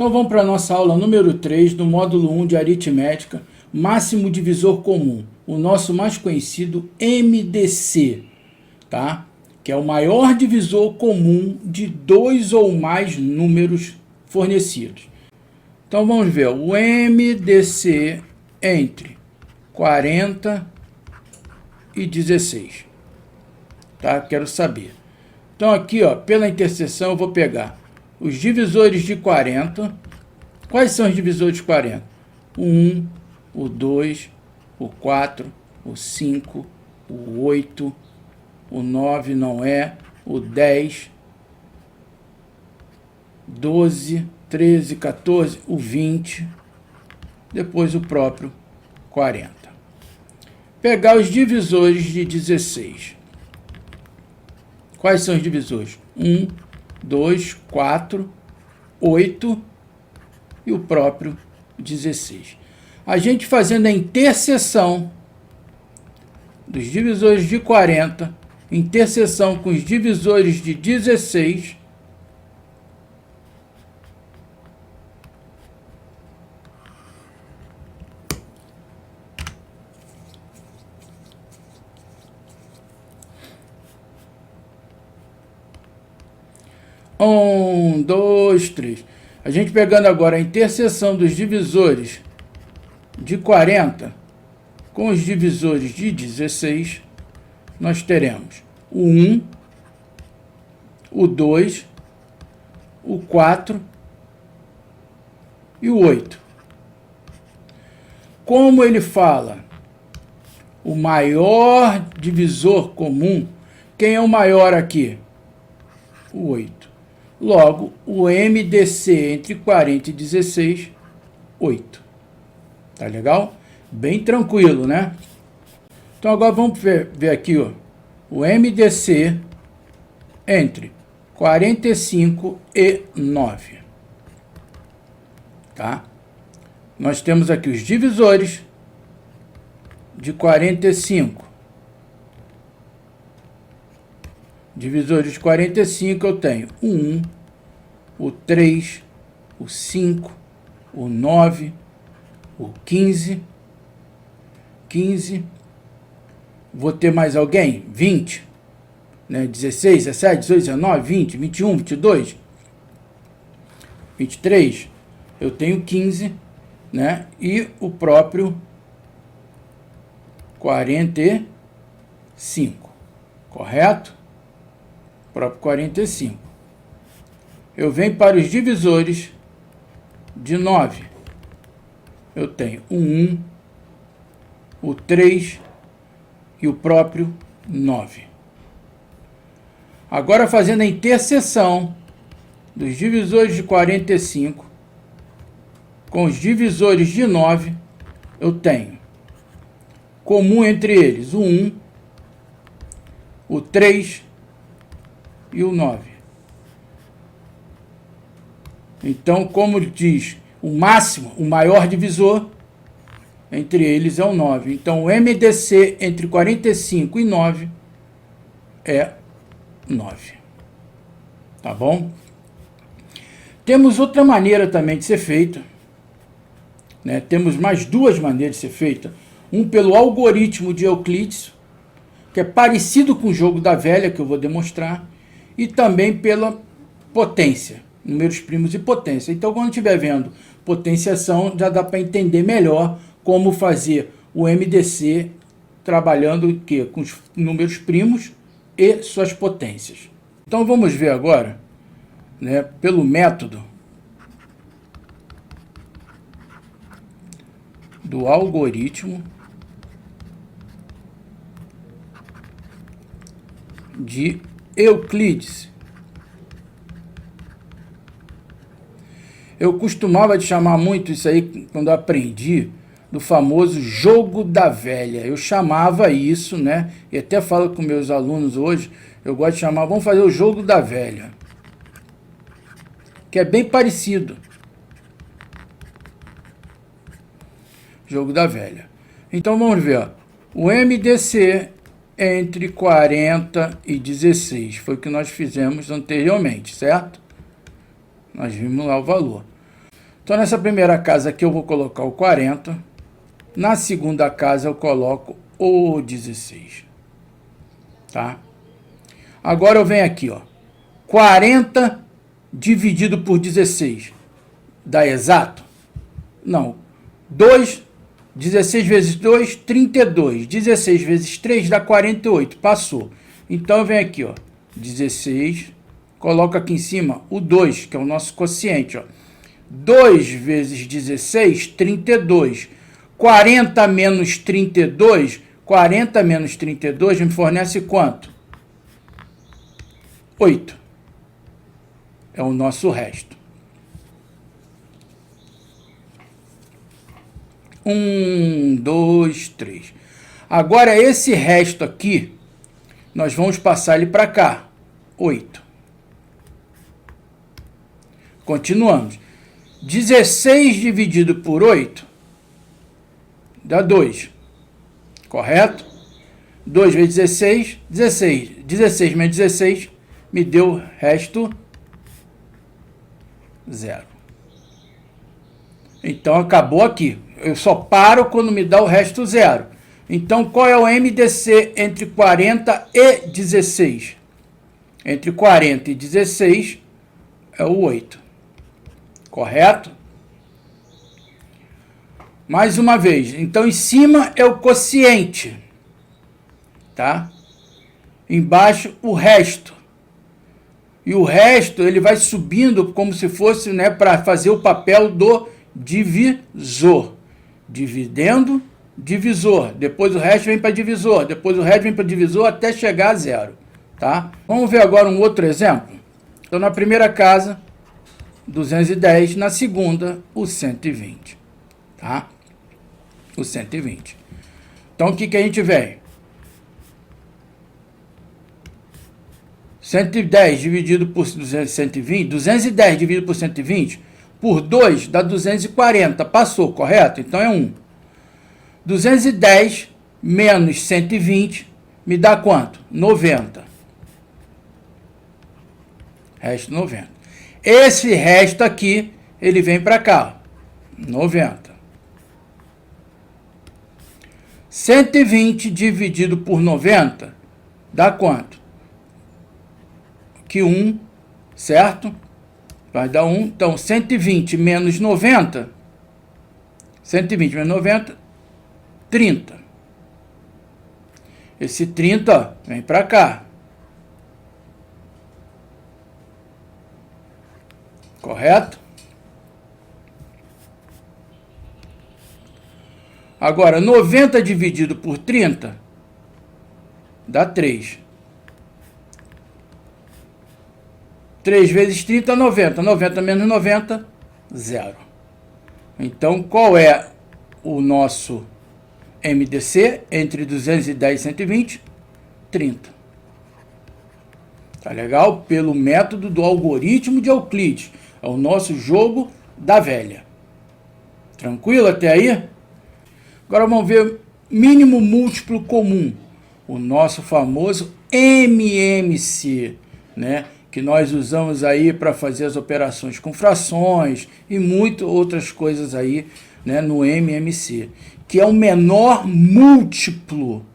Então vamos para a nossa aula número 3 do módulo 1 de aritmética, máximo divisor comum, o nosso mais conhecido MDC, tá? Que é o maior divisor comum de dois ou mais números fornecidos. Então vamos ver o MDC entre 40 e 16, tá? Quero saber. Então aqui, ó, pela interseção eu vou pegar os divisores de 40. Quais são os divisores de 40? O 1, o 2, o 4, o 5, o 8, o 9 não é, o 10, 12, 13, 14, o 20, depois o próprio 40. Pegar os divisores de 16. Quais são os divisores? 1, 2, 4, 8 e o próprio 16. A gente fazendo a interseção dos divisores de 40, interseção com os divisores de 16, um, dois, três. A gente pegando agora a interseção dos divisores de 40 com os divisores de 16, nós teremos o 1, o 2, o 4 e o 8. Como ele fala o maior divisor comum, quem é o maior aqui? O 8. Logo, o MDC entre 40 e 16, 8. Tá legal? Bem tranquilo, né? Então agora vamos ver aqui, ó, o MDC entre 45 e 9. Tá? Nós temos aqui os divisores de 45. Divisores de 45 eu tenho o 1, o 3, o 5, o 9, o 15, vou ter mais alguém? 20, né? 16, 17, 18, 19, 20, 21, 22, 23, eu tenho 15, né? E o próprio 45, correto? Próprio 45. Eu venho para os divisores de 9. Eu tenho o 1, o 3 e o próprio 9. Agora, fazendo a interseção dos divisores de 45 com os divisores de 9, eu tenho comum entre eles o 1, o 3 e o 9. Então, como diz o máximo, o maior divisor entre eles é o 9. Então, o MDC entre 45 e 9 é 9. Tá bom? Temos outra maneira também de ser feita, né? Temos mais duas maneiras de ser feita. Um pelo algoritmo de Euclides, que é parecido com o jogo da velha, que eu vou demonstrar, e também pela potência, números primos e potência. Então, quando estiver vendo potenciação, já dá para entender melhor como fazer o MDC trabalhando o quê? Com os números primos e suas potências. Então, vamos ver agora, né, pelo método do algoritmo de Euclides. Eu costumava chamar muito isso aí, quando eu aprendi, do famoso jogo da velha. Eu chamava isso, né? E até falo com meus alunos hoje, eu gosto de chamar, vamos fazer o jogo da velha, que é bem parecido. Jogo da velha. Então vamos ver, ó. O MDC entre 40 e 16. Foi o que nós fizemos anteriormente, certo? Nós vimos lá o valor. Então, nessa primeira casa aqui eu vou colocar o 40. Na segunda casa eu coloco o 16. Tá? Agora eu venho aqui, ó. 40 dividido por 16. Dá exato? Não. 16 vezes 2, 32. 16 vezes 3 dá 48. Passou. Então eu venho aqui, ó. 16. Coloco aqui em cima o 2, que é o nosso quociente, ó. 2 vezes 16, 32. 40 menos 32, 40 menos 32 me fornece quanto? 8. É o nosso resto. 1, 2, 3. Agora, esse resto aqui, nós vamos passar ele para cá. 8. Continuamos. 16 dividido por 8 dá 2. Correto? 2 vezes 16, 16. 16 menos 16 me deu resto 0. Então, acabou aqui. Eu só paro quando me dá o resto 0. Então, qual é o MDC entre 40 e 16? Entre 40 e 16 é o 8. Correto? Mais uma vez. Então, em cima é o quociente. Tá? Embaixo, o resto. E o resto, ele vai subindo como se fosse, né, para fazer o papel do divisor. Dividendo, divisor. Depois o resto vem para divisor. Depois o resto vem para divisor até chegar a 0. Tá? Vamos ver agora um outro exemplo. Então, na primeira casa, 210. Na segunda, o 120. Tá? O 120. Então, o que que a gente vem? 110 dividido por 120, 210 dividido por 120, por 2 dá 240. Passou, correto? Então é 1. 210 menos 120 me dá quanto? 90. Resto 90. Esse resto aqui, ele vem para cá. 90. 120 dividido por 90 dá quanto? Que 1, certo? Vai dar 1. Então, 120 menos 90. 120 menos 90, 30. Esse 30, ó, vem para cá. Correto? Agora, 90 dividido por 30 dá 3. 3 vezes 30, 90. 90 menos 90, 0. Então, qual é o nosso MDC entre 210 e 120? 30. Tá legal? Pelo método do algoritmo de Euclides. É o nosso jogo da velha. Tranquilo até aí? Agora vamos ver mínimo múltiplo comum. O nosso famoso MMC, né? Que nós usamos aí para fazer as operações com frações e muitas outras coisas aí, né, no MMC, que é o menor múltiplo,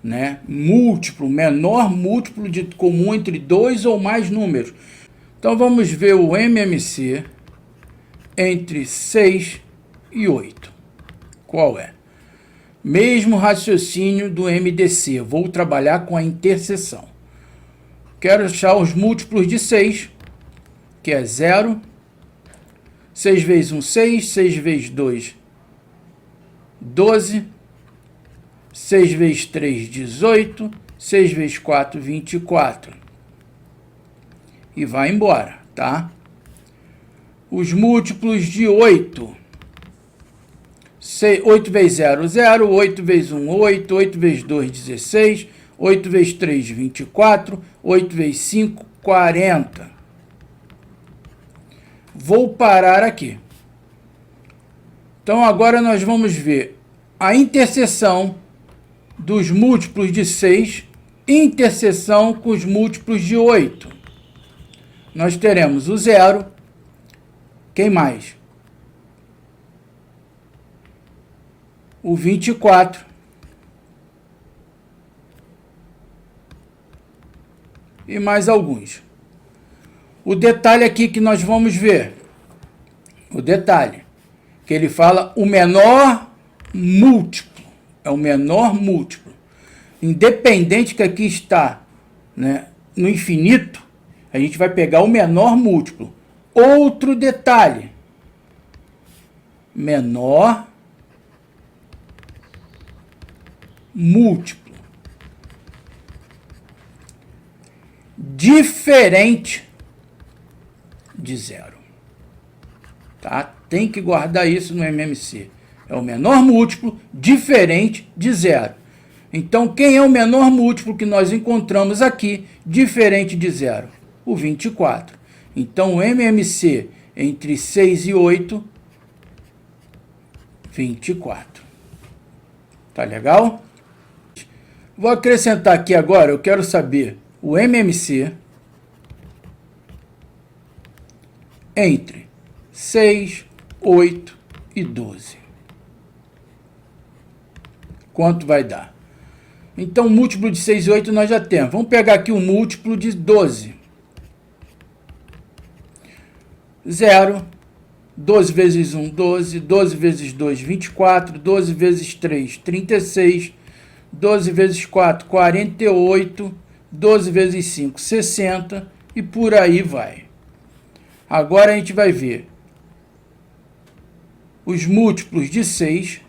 né, menor múltiplo de comum entre dois ou mais números. Então vamos ver o MMC entre 6 e 8. Qual é? Mesmo raciocínio do MDC, vou trabalhar com a interseção. Quero achar os múltiplos de 6, que é 0. 6 vezes 1, 6. 6 vezes 2, 12. 6 vezes 3, 18. 6 vezes 4, 24. E vai embora, tá? Os múltiplos de 8. 8 vezes 0, 0. 8 vezes 1, 8. 8 vezes 2, 16. 8 vezes 3, 24. 8 vezes 5, 40. Vou parar aqui. Então, agora nós vamos ver a interseção dos múltiplos de 6, interseção com os múltiplos de 8. Nós teremos o 0. Quem mais? o 24 e mais alguns. O detalhe aqui que nós vamos ver, o detalhe, que ele fala o menor múltiplo, é o menor múltiplo. Independente que aqui está, né, no infinito, a gente vai pegar o menor múltiplo. Outro detalhe, menor múltiplo diferente de zero. Tá? Tem que guardar isso no MMC. É o menor múltiplo diferente de zero. Então, quem é o menor múltiplo que nós encontramos aqui diferente de zero? O 24. Então, o MMC entre 6 e 8, 24. Tá legal? Vou acrescentar aqui agora, eu quero saber o MMC entre 6, 8 e 12. Quanto vai dar? Então, o múltiplo de 6 e 8 nós já temos. Vamos pegar aqui o múltiplo de 12. 0, 12 vezes 1, 12, 12 vezes 2, 24, 12 vezes 3, 36, 12 vezes 4, 48, 12 vezes 5, 60 e por aí vai. Agora a gente vai ver os múltiplos de 6,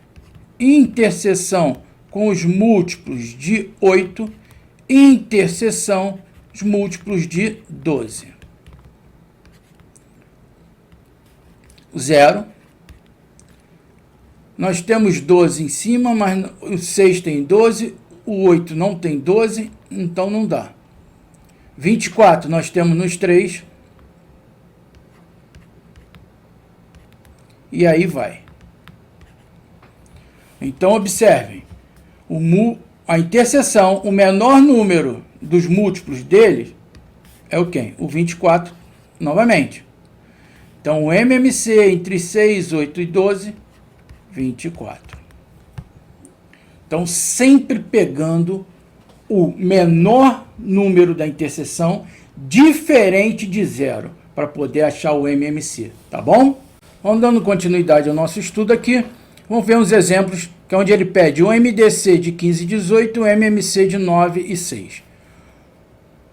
interseção com os múltiplos de 8, interseção os múltiplos de 12. 0. Nós temos 12 em cima, mas o 6 tem 12, o 8 não tem 12, então não dá. 24 nós temos nos 3. E aí vai. Então, observem. A interseção, o menor número dos múltiplos dele é o quem? O 24, novamente. Então, o MMC entre 6, 8 e 12, 24. Então, sempre pegando o menor número da interseção diferente de zero, para poder achar o MMC, tá bom? Vamos dando continuidade ao nosso estudo aqui. Vamos ver uns exemplos, que é onde ele pede o MDC de 15 e 18, o MMC de 9 e 6.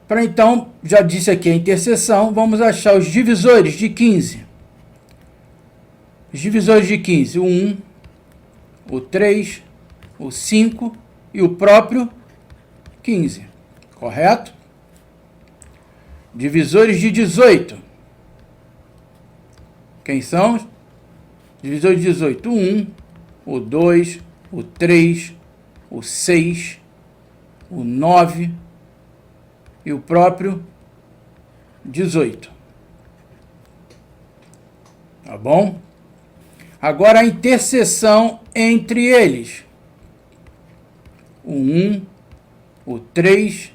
Para então, já disse aqui a interseção, vamos achar os divisores de 15. Os divisores de 15, o 1, o 3, o 5 e o próprio 15, correto? Divisores de 18. Quem são? Divisores de 18, o 1, o 2, o 3, o 6, o 9 e o próprio 18. Tá bom? Agora a interseção entre eles. O 1, o 3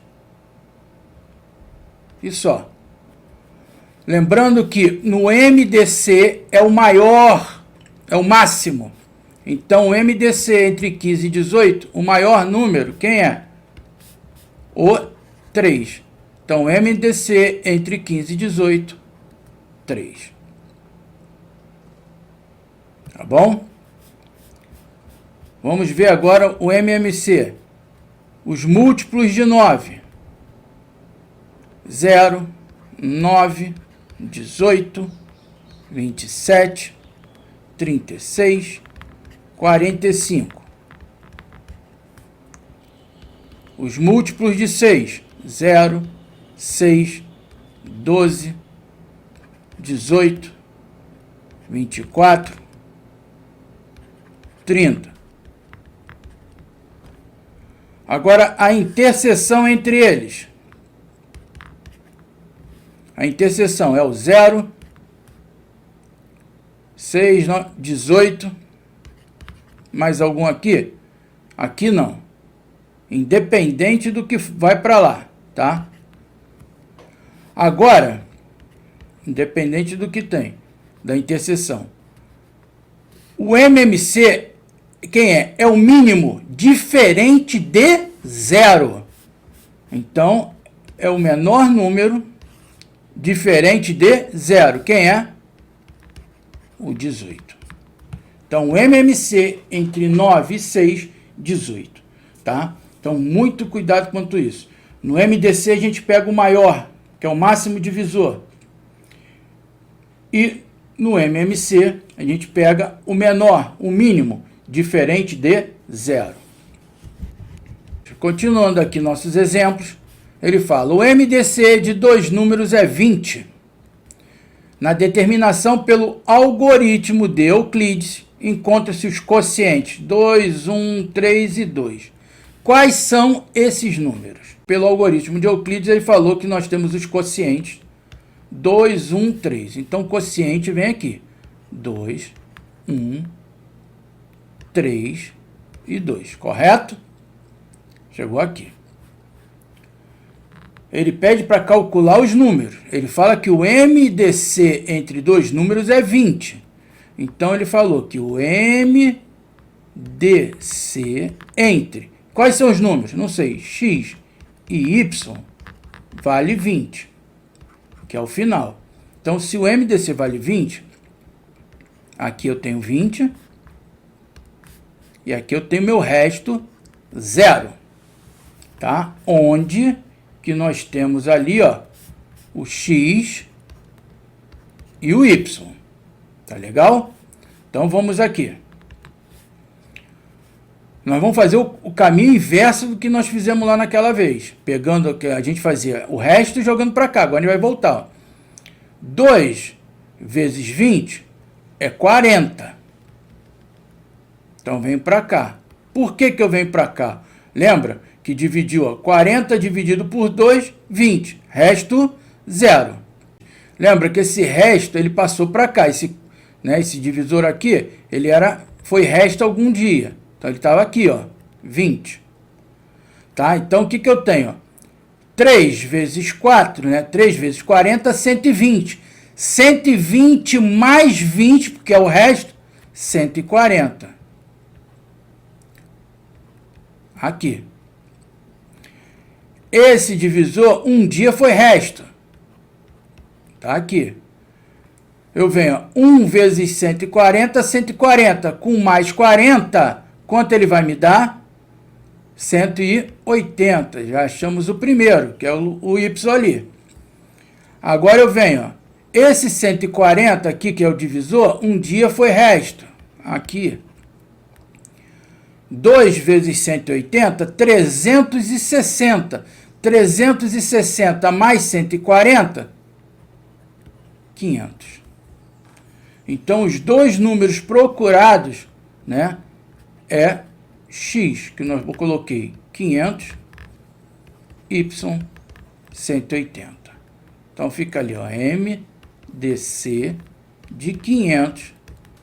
e só. Lembrando que no MDC é o maior, é o máximo. Então, o MDC entre 15 e 18, o maior número, quem é? O 3. Então, MDC entre 15 e 18, 3. Tá bom? Vamos ver agora o MMC. Os múltiplos de 9. 0, 9, 18, 27, 36, 45. Os múltiplos de 6. 0, 6, 12, 18, 24, 30. Agora, a interseção entre eles. A interseção é o 0, 6, 18. Mais algum aqui? Aqui não. Independente do que vai para lá, tá? Agora, independente do que tem, da interseção. O MMC quem é? É o mínimo diferente de 0. Então, é o menor número diferente de 0. Quem é? O 18. Então, o MMC entre 9 e 6, 18. Tá? Então, muito cuidado quanto isso. No MDC, a gente pega o maior, que é o máximo divisor. E no MMC, a gente pega o menor, o mínimo, diferente de 0. Continuando aqui nossos exemplos, ele fala, o MDC de dois números é 20. Na determinação pelo algoritmo de Euclides, encontra-se os quocientes 2, 1, 3 e 2. Quais são esses números? Pelo algoritmo de Euclides, ele falou que nós temos os quocientes 2, 1, 3. Então, o quociente vem aqui. 2, 1, 3 e 2. Correto? Chegou aqui. Ele pede para calcular os números. Ele fala que o MDC entre dois números é 20. Então, ele falou que o MDC entre... Quais são os números? Não sei. X e Y vale 20, que é o final. Então, se o MDC vale 20, aqui eu tenho 20, e aqui eu tenho meu resto 0. Tá? Onde que nós temos ali, ó, o X e o Y. Tá legal? Então, vamos aqui. Nós vamos fazer o caminho inverso do que nós fizemos lá naquela vez. Pegando o que a gente fazia o resto e jogando para cá. Agora a gente vai voltar. Ó. 2 vezes 20 é 40. Então, vem para cá. Por que que eu venho para cá? Lembra que dividiu, ó, 40 dividido por 2, 20. Resto, 0. Lembra que esse resto, ele passou para cá. Esse divisor aqui, foi resto algum dia. Então, ele estava aqui, ó, 20. Tá? Então, o que que eu tenho? 3 vezes 4, né? 3 vezes 40, 120. 120 mais 20, porque é o resto, 140. Aqui. Esse divisor, um dia foi resto. Tá aqui. Eu venho, 1 vezes 140, 140. Com mais 40, quanto ele vai me dar? 180. Já achamos o primeiro, que é o Y ali. Agora eu venho, ó. Esse 140 aqui, que é o divisor, um dia foi resto. Aqui. 2 vezes 180, 360. 360 mais 140, 500. Então, os dois números procurados, né, é X, que eu coloquei 500, Y 180. Então, fica ali, ó, MDC de 500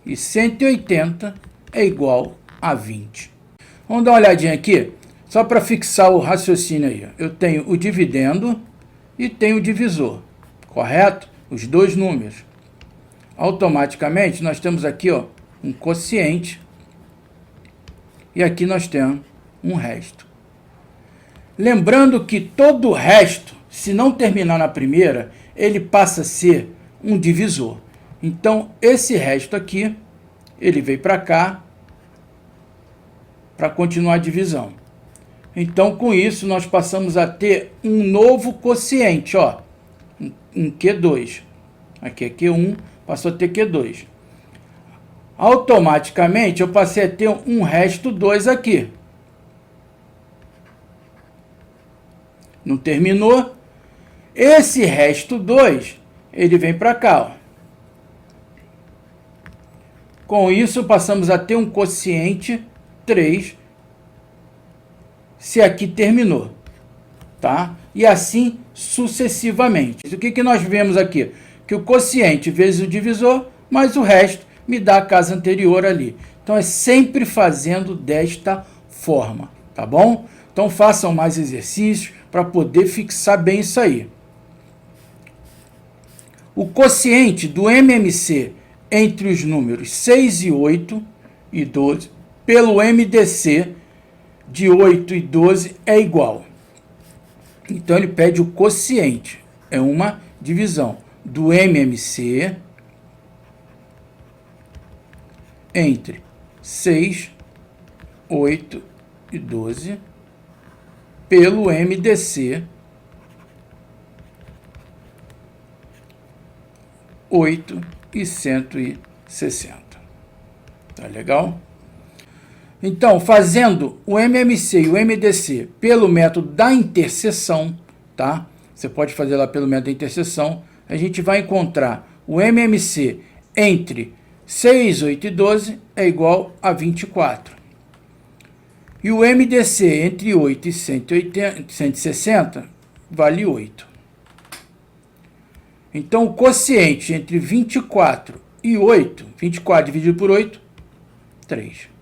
e 180 é igual a 20. Vamos dar uma olhadinha aqui, só para fixar o raciocínio aí. Eu tenho o dividendo e tenho o divisor, correto? Os dois números. Automaticamente, nós temos aqui, ó, um quociente e aqui nós temos um resto. Lembrando que todo o resto, se não terminar na primeira, ele passa a ser um divisor. Então, esse resto aqui, ele veio para cá para continuar a divisão. Então, com isso, nós passamos a ter um novo quociente, ó, um Q2. Aqui é Q1, passou a ter Q2. Automaticamente, eu passei a ter um resto 2 aqui. Não terminou? Esse resto 2, ele vem para cá, ó. Com isso, passamos a ter um quociente 3, se aqui terminou, tá? E assim sucessivamente. O que nós vemos aqui? Que o quociente vezes o divisor, mais o resto me dá a casa anterior ali. Então, é sempre fazendo desta forma, tá bom? Então, façam mais exercícios para poder fixar bem isso aí. O quociente do MMC entre os números 6 e 8 e 12 pelo MDC de 8 e 12 é igual. Então, ele pede o quociente. É uma divisão do MMC entre 6, 8 e 12 pelo MDC 8 e 160. Tá legal? Então, fazendo o MMC e o MDC pelo método da interseção, tá? Você pode fazer lá pelo método da interseção, a gente vai encontrar o MMC entre 6, 8 e 12 é igual a 24. E o MDC entre 8 e 160 vale 8. Então, o quociente entre 24 e 8, 24 dividido por 8, 3.